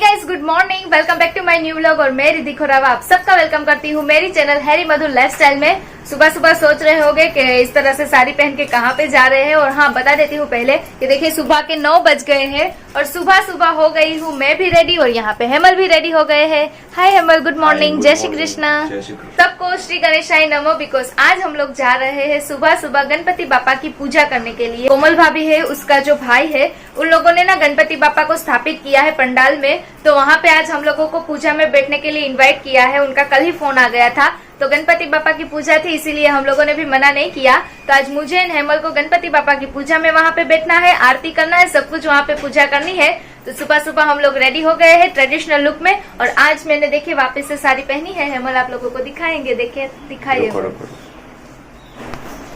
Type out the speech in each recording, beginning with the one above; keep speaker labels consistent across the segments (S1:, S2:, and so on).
S1: Guys, good morning. Welcome back to my new vlog. और मैं रिद्धि खोरावा आप सबका वेलकम करती हूँ मेरी चैनल हैरी मधुर लाइफस्टाइल में। सुबह सुबह सोच रहे होंगे कि इस तरह से साड़ी पहन के कहाँ पे जा रहे हैं। और हाँ, बता देती हूँ पहले कि देखिए सुबह के 9 बज गए हैं और सुबह सुबह हो गई हूँ मैं भी रेडी और यहाँ पे हेमल भी रेडी हो गए हैं। हाय हेमल, गुड मॉर्निंग। जय श्री कृष्णा। सबको श्री गणेशाय नमो। बिकॉज आज हम लोग जा रहे हैं सुबह सुबह गणपति बापा की पूजा करने के लिए। कोमल भाभी है, उसका जो भाई है, उन लोगों ने ना गणपति बापा को स्थापित किया है पंडाल में। तो वहाँ पे आज हम लोगों को पूजा में बैठने के लिए इनवाइट किया है। उनका कल ही फोन आ गया था, तो गणपति बापा की पूजा थी इसीलिए हम लोगों ने भी मना नहीं किया। तो आज मुझे एंड हेमल को गणपति बापा की पूजा में वहाँ पे बैठना है, आरती करना है, सब कुछ वहाँ पे पूजा करनी है। तो सुबह सुबह हम लोग रेडी हो गए हैं ट्रेडिशनल लुक में। और आज मैंने देखिए वापस से साड़ी पहनी है। हेमल आप लोगों को दिखाएंगे, देखिए दिखाइए।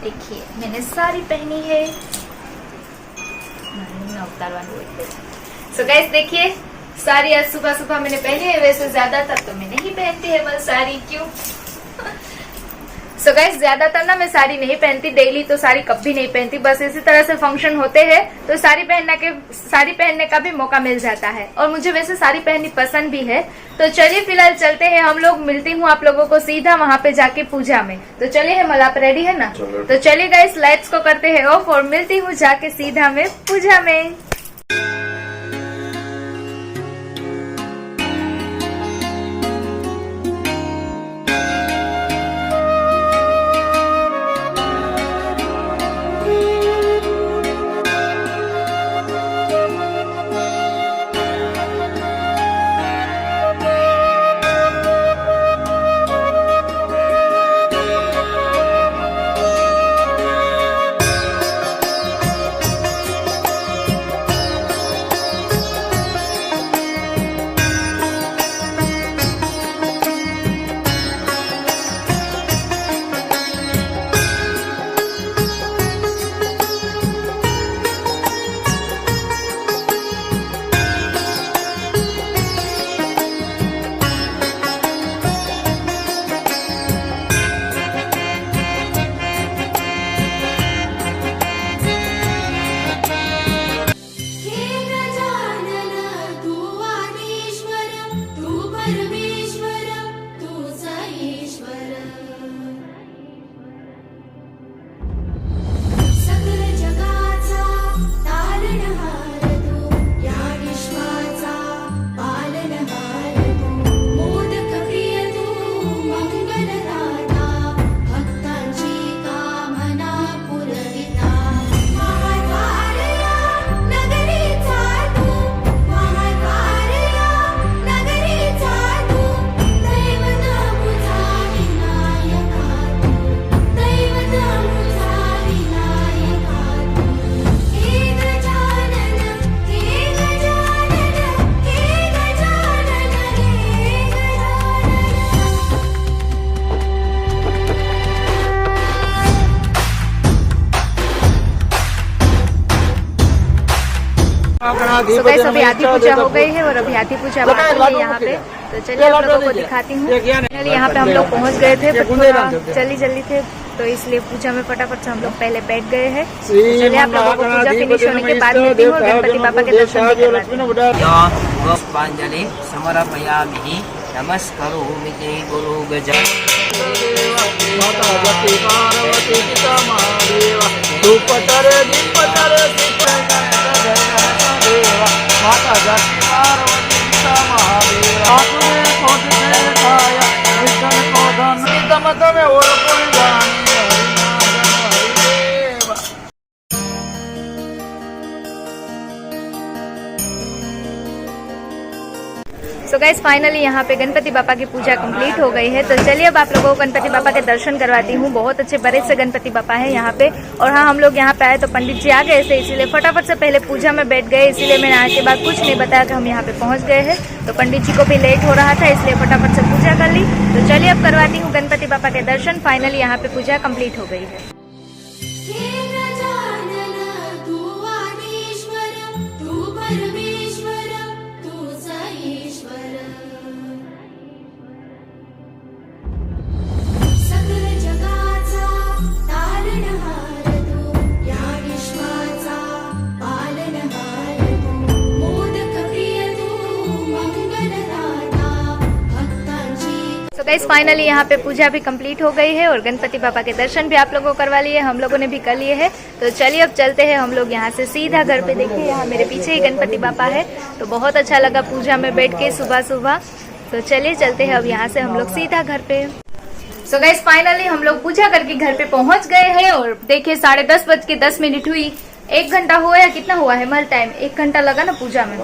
S1: देखिए मैंने साड़ी पहनी है। सो गाइस देखिए साड़ी आज सुबह सुबह मैंने पहनी है। वैसे ज्यादातर तो मैं नहीं पहनती है बस साड़ी, क्यों? सो गाइस ज्यादातर ना मैं साड़ी नहीं पहनती, डेली तो साड़ी कभी नहीं पहनती। बस इसी तरह से फंक्शन होते हैं तो साड़ी पहनने का भी मौका मिल जाता है। और मुझे वैसे साड़ी पहननी पसंद भी है। तो चलिए फिलहाल चलते हैं हम लोग। मिलती हूँ आप लोगों को सीधा वहाँ पे जाके पूजा में। तो चलिए हेमल, आप रेडी है ना? तो चलिए गाइस लाइट्स को करते हैं ऑफ और मिलती हूँ जाके सीधा में पूजा में। तो गाइस अभी आधी पूजा हो गई है और अभी आधी पूजा बाकी है यहाँ पे। तो चलिए आप लोगों को दिखाती हूँ। यहाँ पे हम लोग पहुँच गए थे, जल्दी थे तो इसलिए पूजा में फटाफट से हम लोग पहले बैठ गए हैं। चलिए आप लोगों को पूजा फिनिश होने के बाद मिलती हूँ, गणपति बापा के दर्शन
S2: पुष्पांजलि समर्पयामि। नमस्करोमि गुरु गज माता जाति पार्वती महादेव आसुरे कोटि से खाया विष्णु को धन दमत में और कोई जाने हरिदेव।
S1: सो गाइस फाइनली यहाँ पे गणपति बापा की पूजा कंप्लीट हो गई है। तो चलिए अब आप लोगों को गणपति बापा के दर्शन करवाती हूँ। बहुत अच्छे बड़े से गणपति बापा है यहाँ पे। और हाँ, हम लोग यहाँ पे आए तो पंडित जी आ गए थे, इसीलिए फटाफट से पहले पूजा में बैठ गए। इसीलिए मैंने आने के बाद कुछ नहीं बताया कि हम यहाँ पे पहुँच गए हैं। तो पंडित जी को भी लेट हो रहा था इसलिए फटाफट से पूजा कर ली। तो चलिए अब करवाती हूँ गणपति बापा के दर्शन। फाइनली यहाँ पे पूजा कम्प्लीट हो गई है।
S3: मोदक प्रिय तू
S1: गाइस फाइनली यहाँ पे पूजा भी कंप्लीट हो गई है और गणपति पापा के दर्शन भी आप लोगों को करवा लिए, हम लोगों ने भी कर लिए हैं। तो चलिए अब चलते हैं हम लोग यहाँ से सीधा घर पे। देखिए यहाँ मेरे पीछे ही गणपति पापा है, तो बहुत अच्छा लगा पूजा में बैठ के सुबह सुबह। तो चलिए चलते हैं अब यहाँ से हम लोग सीधा घर पे। सो गाइस फाइनली हम लोग पूजा करके घर पे पहुंच गए हैं और देखिए 10:10 हुई। 1 घंटा हुआ या कितना हुआ है मल टाइम, 1 घंटा लगा ना पूजा में।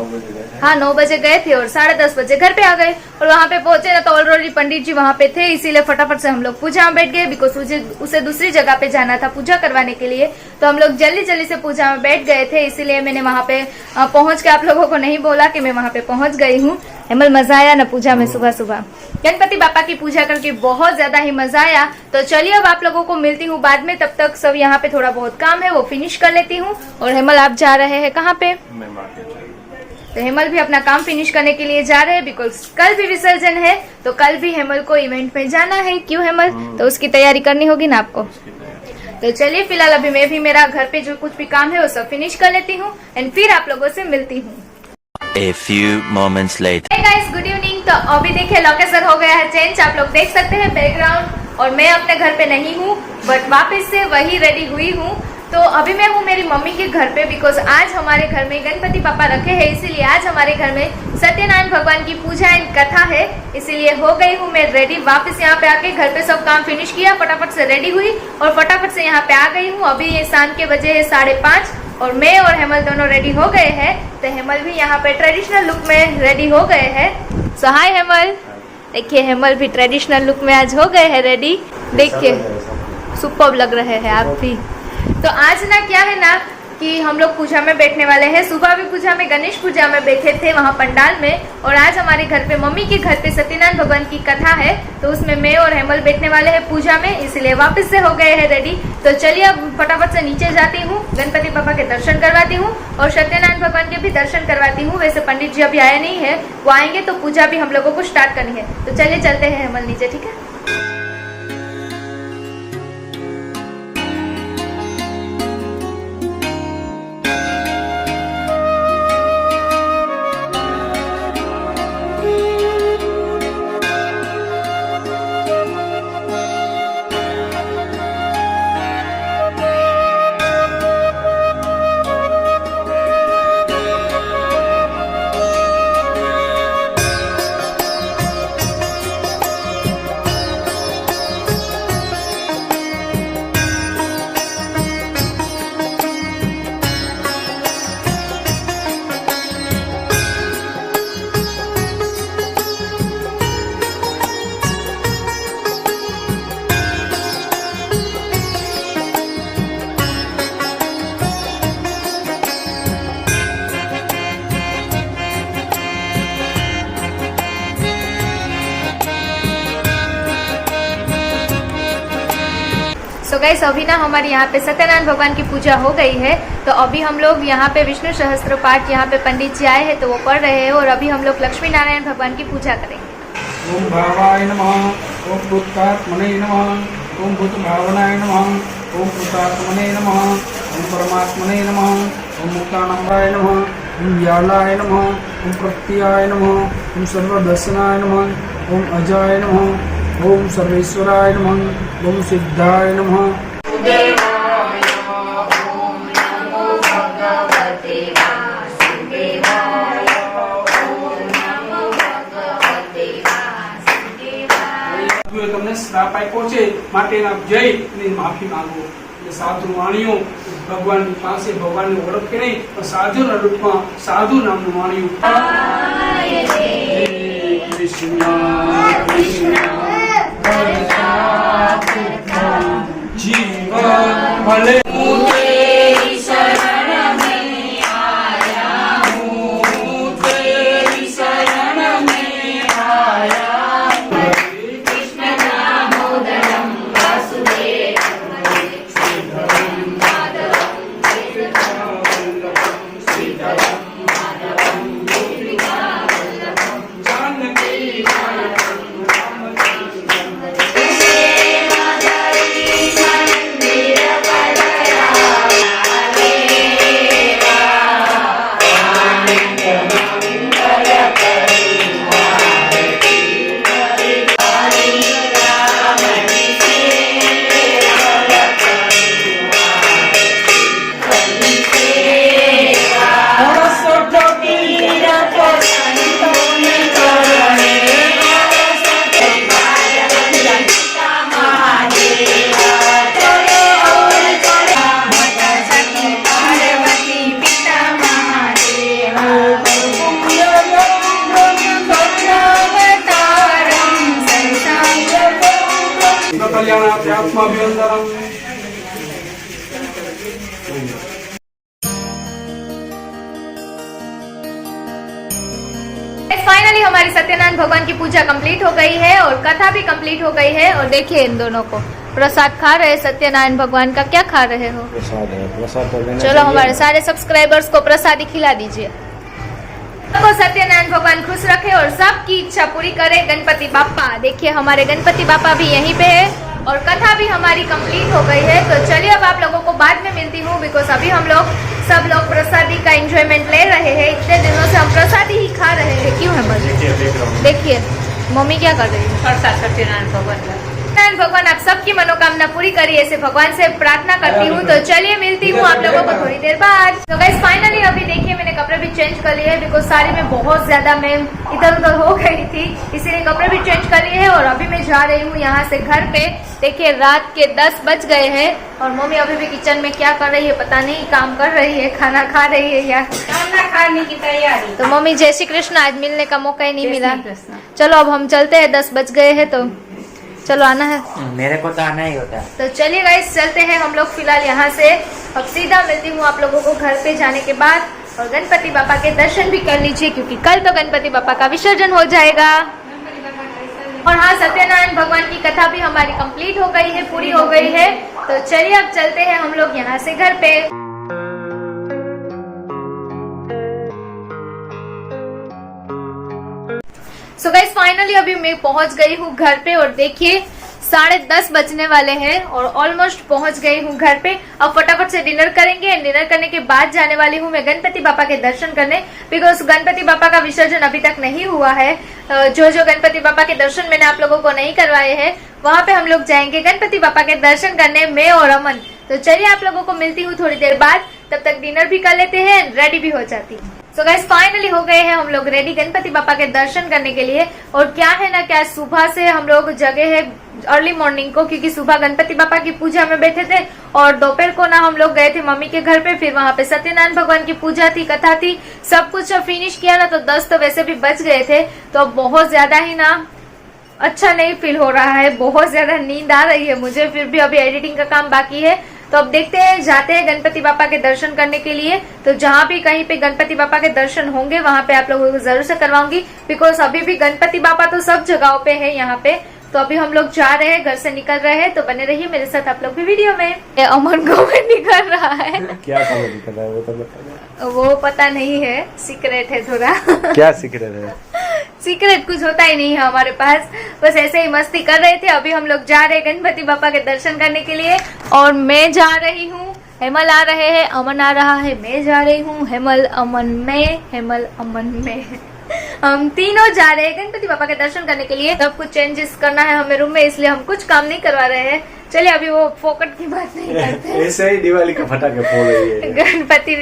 S1: हाँ 9 बजे गए थे और 10:30 बजे घर पे आ गए। और वहाँ पे पहुंचे ना तो ऑलरेडी पंडित जी वहाँ पे थे, इसीलिए फटाफट से हम लोग पूजा में बैठ गए, बिकॉज उसे दूसरी जगह पे जाना था पूजा करवाने के लिए। तो हम लोग जल्दी जल्दी से पूजा में बैठ गए थे, इसीलिए मैंने वहाँ पे पहुंच के आप लोगों को नहीं बोला कि मैं वहाँ पे पहुंच गई हूँ। हेमल मजा आया ना पूजा में सुबह सुबह, गणपति पापा की पूजा करके बहुत ज्यादा ही मजा आया। तो चलिए अब आप लोगों को मिलती हूँ बाद में, तब तक सब यहाँ पे थोड़ा बहुत काम है वो फिनिश कर लेती हूँ। और हेमल आप जा रहे हैं कहाँ पे?
S3: मैं मार्केट जा रही हूँ।
S1: तो हेमल भी अपना काम फिनिश करने के लिए जा रहे हैं, बिकॉज कल भी विसर्जन है, तो कल भी हेमल को इवेंट में जाना है। क्यों हेमल? तो उसकी तैयारी करनी होगी ना आपको। तो चलिए फिलहाल अभी मैं भी मेरा घर पे जो कुछ भी काम है वो सब फिनिश कर लेती हूँ एंड फिर आप लोगों से मिलती हूँ।
S4: A few moments later.
S1: Hey guys, good evening. तो अभी देखिए लोकेशन हो गया है चेंज, आप लोग देख सकते हैं बैकग्राउंड। और मैं अपने घर पे नहीं हूँ, बट वापस से वही रेडी हुई हूँ। तो अभी मैं हूँ मेरी मम्मी के घर पे, बिकॉज आज हमारे घर में गणपति पापा रखे हैं, इसीलिए आज हमारे घर में सत्यनारायण भगवान की पूजा एंड कथा है, इसीलिए हो गई हूँ मैं रेडी। वापस यहाँ पे आके घर पे सब काम फिनिश किया, फटाफट से रेडी हुई और फटाफट से यहाँ पे आ गई हूँ। अभी ये शाम के बजे है 5:30 और मैं और हेमल दोनों रेडी हो गए हैं। तो हेमल भी यहाँ पे ट्रेडिशनल लुक में रेडी हो गए हैं। सो हाय हेमल, देखिए हेमल भी ट्रेडिशनल लुक में आज हो गए हैं रेडी। देखिए सुपर्ब लग रहे हैं आप भी। तो आज ना क्या है ना कि हम लोग पूजा में बैठने वाले हैं। सुबह भी पूजा में, गणेश पूजा में बैठे थे वहाँ पंडाल में, और आज हमारे घर पे मम्मी के घर पे सत्यनारायण भगवान की कथा है, तो उसमें मैं और हेमल बैठने वाले हैं पूजा में, इसलिए वापस से हो गए हैं रेडी। तो चलिए अब फटाफट से नीचे जाती हूँ, गणपति पापा के दर्शन करवाती हूँ और सत्यनारायण भगवान के भी दर्शन करवाती हूँ। वैसे पंडित जी अभी आए नहीं है, वो आएंगे तो पूजा भी हम लोगों को स्टार्ट करनी है। तो चलिए चलते हैं हेमल नीचे, ठीक है? तो गाइस अभी ना हमारे यहाँ पे सत्यनारायण भगवान की पूजा हो गई है, तो अभी हम लोग यहाँ पे विष्णु सहस्त्र पाठ, यहाँ पे पंडित जी आए हैं तो वो पढ़ रहे हैं, और अभी हम लोग लक्ष्मी नारायण भगवान की पूजा करेंगे।
S2: ओम भावाय नमः, ओम भूतात्मने नमः, ओम भूत भावनाय नमः, ओम भूतात्मने नमः, ओम परमात्मने नमः, ओम मुक्तानंदाय नमः, ओम व्यालाय नमः, ओम प्रत्ययाय नमः, ओम सर्वदर्शनाय नमः, ओम अजाय नमः, ओम सर्वेश्वराय नमः, ओम सिद्धाय नमः। તમને શ્રાપ આપ્યો છે માટે એના જય અને માફી માંગો। એટલે સાધુ વાણીઓ ભગવાનની પાસે ભગવાનને ઓળખે નહીં, પણ સાધુના રૂપમાં સાધુ નામનું વાણિયું કૃષ્ણ જીવન ભલે
S1: Jai फाइनली हमारी सत्यनारायण भगवान की पूजा कंप्लीट हो गई है और कथा भी कंप्लीट हो गई है। और देखिए इन दोनों को प्रसाद खा रहे हैं सत्यनारायण भगवान का। क्या खा रहे हो?
S2: प्रसाद है, प्रसाद तो लेना
S1: चलो
S2: चाहिए।
S1: हमारे सारे सब्सक्राइबर्स को प्रसादी खिला दीजिए। सबको सत्यनारायण भगवान खुश रखे और सबकी इच्छा पूरी करे। गणपति बापा, देखिए हमारे गणपति बापा भी यहीं पे है और कथा भी हमारी कंप्लीट हो गई है। तो चलिए अब आप लोगों को बाद में मिलती हूँ, बिकॉज अभी हम लोग सब लोग प्रसादी का एंजॉयमेंट ले रहे हैं। इतने दिनों से हम प्रसादी ही खा रहे हैं। क्यों है बस देखिए मम्मी क्या कर रही है।
S3: सत्यनारायण भगवान का
S1: सत्यनारायण भगवान आप सबकी मनोकामना पूरी करिए, ऐसे भगवान से प्रार्थना करती हूँ। तो चलिए मिलती हूँ आप लोगों को थोड़ी देर बाद। तो गाइस फाइनली अभी देखिए मैंने कपड़े भी चेंज कर लिए हैं, बिकॉज साड़ी में बहुत ज्यादा मैं इधर उधर हो गई थी, इसीलिए कपड़े भी चेंज कर लिए हैं। और अभी मैं जा रही हूँ यहाँ से घर पे। देखिए रात के 10 बज गए हैं और मम्मी अभी भी किचन में क्या कर रही है पता नहीं, काम कर रही है, खाना खा रही है या
S3: खाना खाने की तैयारी।
S1: तो मम्मी जय श्री कृष्ण, आज मिलने का मौका ही नहीं मिला। चलो अब हम चलते हैं, 10 बज गए हैं तो चलो आना है।
S3: मेरे को तो आना ही होता है।
S1: तो चलिए गाइस चलते हैं हम लोग फिलहाल यहाँ से। अब सीधा मिलती हूँ आप लोगों को घर पे जाने के बाद। और गणपति बापा के दर्शन भी कर लीजिए क्योंकि कल तो गणपति बापा का विसर्जन हो जाएगा। और हाँ सत्यनारायण भगवान की कथा भी हमारी कंप्लीट हो गई है, पूरी हो गई है। तो चलिए अब चलते हैं हम लोग यहाँ से घर पे। सो गाइस फाइनली अभी मैं पहुंच गई हूँ घर पे और देखिए 10:30 बजने वाले हैं और ऑलमोस्ट पहुंच गई हूँ घर पे। अब फटाफट से डिनर करेंगे। डिनर करने के बाद जाने वाली हूँ मैं गणपति बापा के दर्शन करने, बिकॉज गणपति बापा का विसर्जन अभी तक नहीं हुआ है। जो गणपति बापा के दर्शन मैंने आप लोगों को नहीं करवाए हैं वहाँ पे हम लोग जाएंगे गणपति बापा के दर्शन करने, मैं और अमन। तो चलिए आप लोगों को मिलती हूँ थोड़ी देर बाद, तब तक डिनर भी कर लेते हैं, रेडी भी हो जाती हूँ। सो गाइस फाइनली हो गए हैं हम लोग रेडी गणपति बापा के दर्शन करने के लिए। और क्या है ना क्या सुबह से हम लोग जगे हैं अर्ली मॉर्निंग को, क्योंकि सुबह गणपति बापा की पूजा में बैठे थे और दोपहर को ना हम लोग गए थे मम्मी के घर पे। फिर वहाँ पे सत्यनारायण भगवान की पूजा थी, कथा थी, सब कुछ फिनिश किया ना तो 10 तो वैसे भी बच गए थे। तो अब बहुत ज्यादा ही ना अच्छा नहीं फील हो रहा है, बहुत ज्यादा नींद आ रही है मुझे। फिर भी अभी एडिटिंग का काम बाकी है, तो अब देखते हैं जाते हैं गणपति बापा के दर्शन करने के लिए। तो जहाँ भी कहीं पे गणपति बापा के दर्शन होंगे वहाँ पे आप लोगों को जरूर से करवाऊंगी, बिकॉज अभी भी गणपति बापा तो सब जगहों पे है यहाँ पे। तो अभी हम लोग जा रहे हैं, घर से निकल रहे हैं, तो बने रहिए मेरे साथ आप लोग भी वीडियो में। अमन कमेंट निकल रहा है।
S2: क्या कमेंट निकल रहा है वो तो बता।
S1: वो पता नहीं है, सीक्रेट है थोड़ा।
S2: क्या सीक्रेट है?
S1: सीक्रेट कुछ होता ही नहीं है हमारे पास, बस ऐसे ही मस्ती कर रहे थे। अभी हम लोग जा रहे हैं गणपति बापा के दर्शन करने के लिए और मैं जा रही हूँ, हेमल आ रहे हैं, अमन आ रहा है, मैं जा रही हूँ, हेमल अमन में हम तीनों जा रहे हैं गणपति बापा के दर्शन करने के लिए। सब कुछ चेंजेस करना है हमें रूम में, इसलिए हम कुछ काम नहीं करवा रहे हैं। चलिए अभी वो फोकट की बात नहीं करते।
S2: ऐसे ही दिवाली का पटाखे फोड़ रही है।
S1: गणपति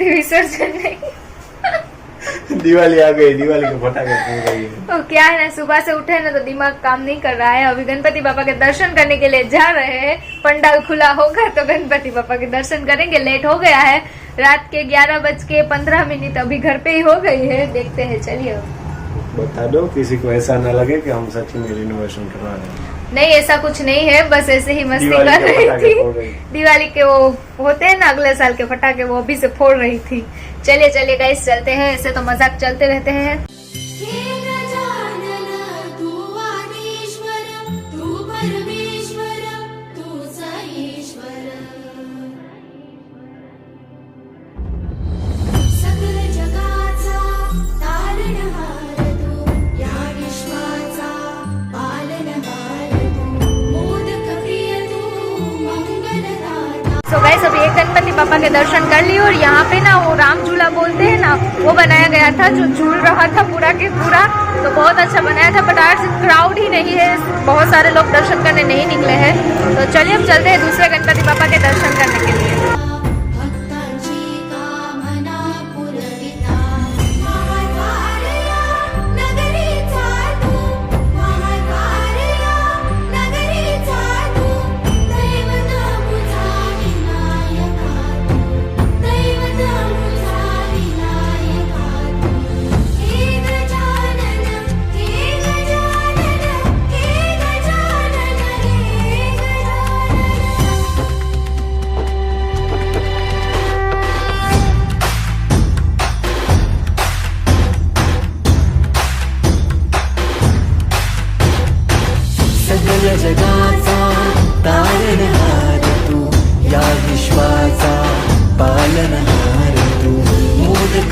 S1: विसर्जन नहीं।
S2: दिवाली आ गई, दिवाली के पटाखे फोड़ रही है।
S1: तो क्या है ना सुबह से उठे ना तो दिमाग काम नहीं कर रहा है। अभी गणपति बापा के दर्शन करने के लिए जा रहे हैं, पंडाल खुला होगा तो गणपति बापा के दर्शन करेंगे। लेट हो गया है, रात के 11:15 अभी घर पे ही हो गई है। देखते हैं, चलिए
S2: बता दो किसी को ऐसा ना लगे कि हम सच में रिनोवेशन करवा रहे हैं।
S1: नहीं ऐसा कुछ नहीं है, बस ऐसे ही मस्ती
S2: दिवाली
S1: कर
S2: के
S1: रही
S2: पटाखे फोड़
S1: थी।
S2: रही।
S1: दिवाली के वो होते हैं ना अगले साल के पटाखे, वो अभी से फोड़ रही थी। चलिए चलिए गाइस चलते हैं, ऐसे तो मजाक चलते रहते हैं। तो गाइस अभी एक गणपति बापा के दर्शन कर लिए और यहाँ पे ना वो राम झूला बोलते हैं ना, वो बनाया गया था जो झूल रहा था पूरा के पूरा। तो बहुत अच्छा बनाया था, बट आज क्राउड ही नहीं है, बहुत सारे लोग दर्शन करने नहीं निकले हैं। तो चलिए अब चलते हैं दूसरे गणपति बापा के दर्शन करने के लिए।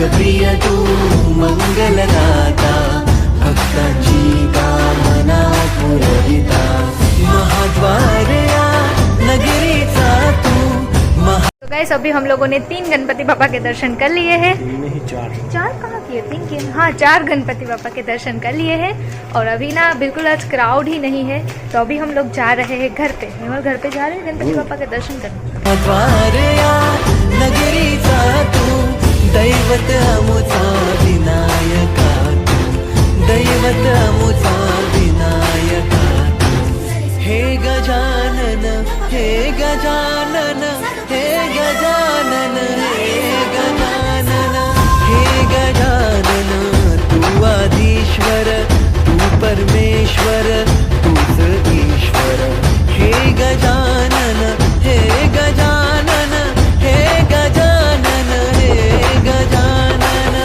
S5: लोकप्रिय तू मंगलदाता भक्तांची कामना पुरविता महाद्वार या नगरीचा तू
S1: तो गाइस अभी हम लोगों ने 3 गणपति बापा के दर्शन कर लिए हैं।
S2: नहीं 4
S1: चार कहाँ किए? 3 किए। हाँ 4 गणपति बापा के दर्शन कर लिए हैं और अभी ना बिल्कुल आज क्राउड ही नहीं है, तो अभी हम लोग जा रहे हैं घर पे। निर्मल घर पे जा रहे हैं गणपति बापा के दर्शन करने।
S5: महाद्वार या नगरीचा तू दैवत अमुचा विनायका तू दैवत अमुचा विनायका तू हे गजानन हे गजानन हे गजानन हे गजानन हे गजानन तू आदिश्वर तू परमेश्वर तूच ईश्वर हे गजानन हे गजानन हे गजानन हे गजानन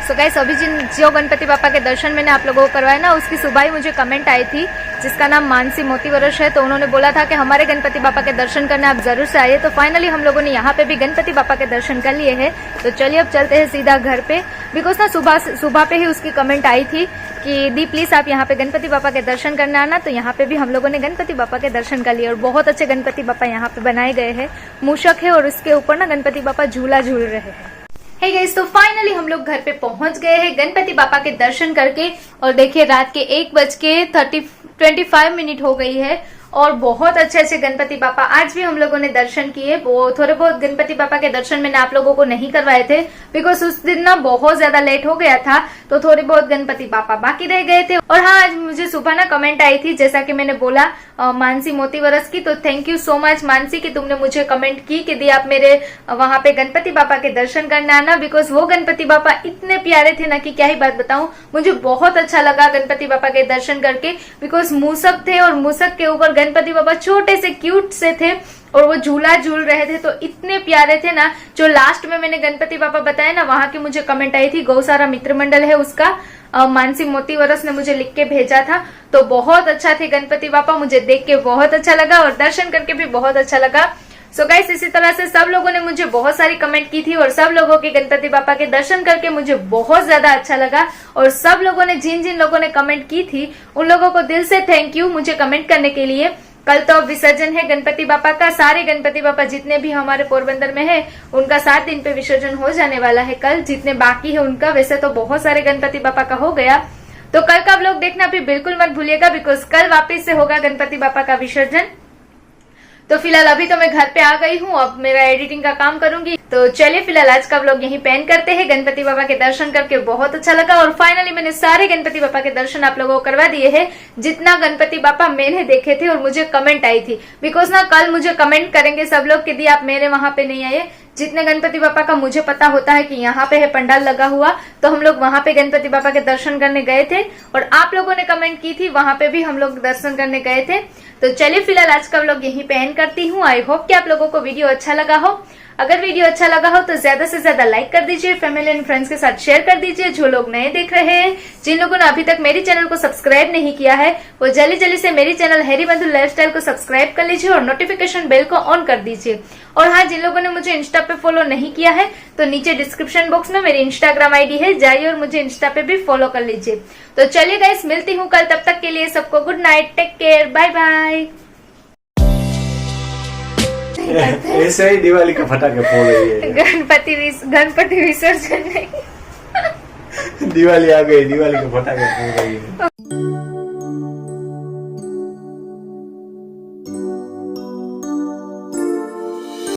S1: सो गाइस अभी जो गणपति बापा के दर्शन मैंने आप लोगों को करवाया ना, उसकी सुबह ही मुझे कमेंट आई थी जिसका नाम मानसी मोतीवरस है। तो उन्होंने बोला था कि हमारे गणपति बापा के दर्शन करने आप जरूर से आइए। तो फाइनली हम लोगों ने यहाँ पे भी गणपति बापा के दर्शन कर लिए हैं। तो चलिए अब चलते हैं सीधा घर पे, बिकॉज ना सुबह पे ही उसकी कमेंट आई थी कि दी प्लीज आप यहाँ पे गणपति बापा के दर्शन करने आना। तो यहाँ पे भी हम लोगों ने गणपति बापा के दर्शन कर लिए और बहुत अच्छे गणपति बापा यहाँ पे बनाए गए हैं। मूषक है और उसके ऊपर ना गणपति बापा झूला झूल रहे हैं। हे गाइस, तो फाइनली हम लोग घर पे पहुंच गए हैं गणपति बापा के दर्शन करके। और देखिए रात के 1:25 हो गई है और बहुत अच्छे अच्छे गणपति बापा आज भी हम लोगों ने दर्शन किए। वो थोड़े बहुत गणपति बापा के दर्शन मैंने आप लोगों को नहीं करवाए थे, बिकॉज उस दिन ना बहुत ज्यादा लेट हो गया था, तो थोड़े बहुत गणपति बापा बाकी रह गए थे। और हाँ, आज मुझे सुबह ना कमेंट आई थी, जैसा कि मैंने बोला मानसी मोतीवरस की। तो thank you so much Mansi कि तुमने मुझे कमेंट की कि दी आप मेरे वहां पे गणपति बापा के दर्शन करने आना, बिकॉज वो गणपति बापा इतने प्यारे थे ना कि क्या ही बात बताऊं। मुझे बहुत अच्छा लगा गणपति बापा के दर्शन करके, बिकॉज मूसक थे और मूसक के ऊपर गणपति बापा छोटे से क्यूट से थे और वो झूला झूल रहे थे, तो इतने प्यारे थे ना। जो लास्ट में मैंने गणपति बापा बताया ना, वहां की मुझे कमेंट आई थी, गौसारा मित्र मंडल है उसका, मानसी मोतीवरस ने मुझे लिख के भेजा था। तो बहुत अच्छा थे गणपति बापा, मुझे देख के बहुत अच्छा लगा और दर्शन करके भी बहुत अच्छा लगा। सो गाइस, इसी तरह से सब लोगों ने मुझे बहुत सारी कमेंट की थी और सब लोगों के गणपति बापा के दर्शन करके मुझे बहुत ज्यादा अच्छा लगा। और सब लोगों ने जिन लोगों ने कमेंट की थी उन लोगों को दिल से थैंक यू मुझे कमेंट करने के लिए। कल तो विसर्जन है गणपति बापा का, सारे गणपति बापा जितने भी हमारे पोरबंदर में है उनका 7 दिन पे विसर्जन हो जाने वाला है। कल जितने बाकी है उनका, वैसे तो बहुत सारे गणपति बापा का हो गया। तो कल का व्लॉग देखना भी बिल्कुल मत भूलिएगा, बिकॉज कल वापस से होगा गणपति बापा का विसर्जन। तो फिलहाल अभी तो मैं घर पे आ गई हूँ, अब मेरा एडिटिंग का काम करूंगी। तो चलिए फिलहाल आज का व्लॉग यहीं पे एंड करते हैं। गणपति बाबा के दर्शन करके बहुत अच्छा लगा और फाइनली मैंने सारे गणपति बाबा के दर्शन आप लोगों को करवा दिए हैं, जितना गणपति बापा मैंने देखे थे और मुझे कमेंट आई थी। बिकॉज ना कल मुझे कमेंट करेंगे सब लोग कि दी आप मेरे वहां पे नहीं आए। जितने गणपति बापा का मुझे पता होता है कि यहाँ पे है पंडाल लगा हुआ, तो हम लोग वहां पे गणपति बापा के दर्शन करने गए थे और आप लोगों ने कमेंट की थी वहां पे भी हम लोग दर्शन करने गए थे। तो चलिए फिलहाल आज का व्लॉग यहीं पे एंड करती हूँ। आई होप कि आप लोगों को वीडियो अच्छा लगा हो। अगर वीडियो अच्छा लगा हो तो ज्यादा से ज्यादा लाइक कर दीजिए, फैमिली एंड फ्रेंड्स के साथ शेयर कर दीजिए। जो लोग नए देख रहे हैं, जिन लोगों ने अभी तक मेरे चैनल को सब्सक्राइब नहीं किया है, वो जल्दी जल्दी से मेरे चैनल हैरी मधु लाइफस्टाइल को सब्सक्राइब कर लीजिए और नोटिफिकेशन बेल को ऑन कर दीजिए। और हाँ, जिन लोगों ने मुझे इंस्टा पे फॉलो नहीं किया है तो नीचे डिस्क्रिप्शन बॉक्स में मेरी इंस्टाग्राम आईडी है, जाइए और मुझे इंस्टा पे भी फॉलो कर लीजिए। तो चलिए गाइस, मिलती हूँ कल, तब तक के लिए सबको good night, take care, bye bye.
S6: ऐसे ही दिवाली का फटाके फोड़ रही है।
S1: गणपति विसर्जन नहीं
S6: दिवाली आ गई, दिवाली के फटाके फोड़ रही है।